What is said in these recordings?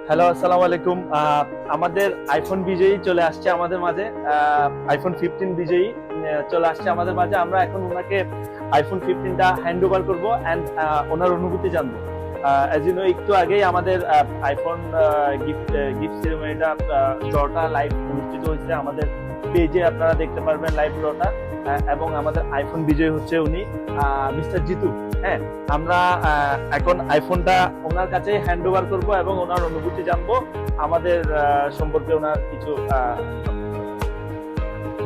Hello, আসসালামু আলাইকুম। আমাদের আইফোন বিজয়ী চলে আসছে আমাদের মাঝে। আইফোন 15 বিজয়ী চলে আসছে আমাদের মাঝে। আমরা এখন ওনাকে আইফোন 15টা হ্যান্ড ওভার করবো অ্যান্ড ওনার অনুভূতি জানবো। অ্যাজ ইউ নো, একটু আগেই আমাদের আইফোন গিফট সেরেমনিটা ড্রটা লাইভ অনুষ্ঠিত হয়েছে। আমাদের পেজে আপনারা দেখতে পারবেন লাইভ ড্রটা। এবং আমাদের আইফোন বিজয়ী হচ্ছে উনি, মিস্টার জিতু। হ্যাঁ, আমরা এখন আইফোনটা ওনার কাছে হ্যান্ড ওভার করবো এবং ওনার অনুভূতি জানবো, আমাদের সম্পর্কে ওনার কিছু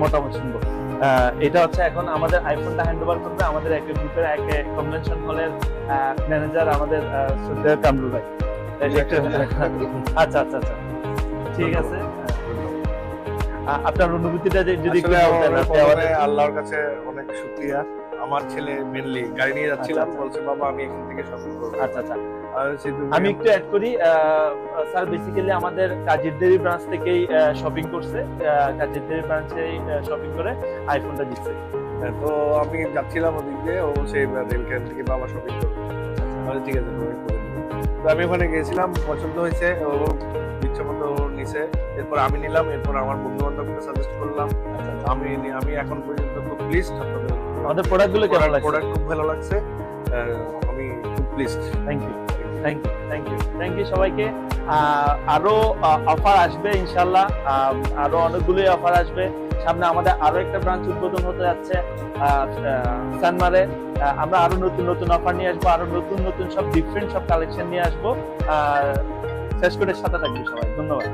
মতামত শুনবো। এটা হচ্ছে এখন আমাদের আইফোনটা হ্যান্ড ওভার করবে আমাদের এক গ্রুপের এক কনভেনশন হলের ম্যানেজার, আমাদের শ্রদ্ধেয় কামরুল ভাই। আচ্ছা আচ্ছা আচ্ছা, ঠিক আছে। আপনার অনুভূতিটা যদি আল্লাহর কাছে অনেক শুকরিয়া। আমার ছেলে মেনলি গাড়ি নিয়ে যাচ্ছিলাম, বলছে বাবা আমি এখান থেকে শপিং করব। আচ্ছা আচ্ছা, আমি একটু অ্যাড করি। স্যার বেসিক্যালি আমাদের কাজিরদেরি ব্রাঞ্চ থেকেই শপিং করছে, কাজিরদেরি ব্রাঞ্চেই শপিং করে আইফোনটা দিচ্ছে। তো আমি যাচ্ছিলাম ওদিক দিয়ে, ও সেই রেল ক্যাম্প থেকে বাবা শপিং করবে। ঠিক আছে তুমি করে দিও। তো আমি ওখানে গেছিলাম, পছন্দ হয়েছে, ও ইচ্ছা মতো নিছে। এরপর আমি নিলাম, এরপর আমার বন্ধু বান্ধবকে সাজেস্ট করলাম। আমি এখন পর্যন্ত খুব প্লিজড। আমাদের প্রোডাক্টগুলো কেমন লাগছে? প্রোডাক্ট খুব ভালো লাগছে, আমি খুব pleased. Thank you thank you thank you thank you সবাইকে। আরো অফার আসবে ইনশাল্লাহ, আরো অনেকগুলোই অফার আসবে সামনে। আমাদের আরো একটা ব্রাঞ্চ উদ্বোধন হতে যাচ্ছে সানমারে। আমরা আরো নতুন নতুন অফার নিয়ে আসবো, আরো নতুন নতুন সব ডিফারেন্ট সব কালেকশন নিয়ে আসবো। শেষ করে সাথে থাকবে সবাই, ধন্যবাদ।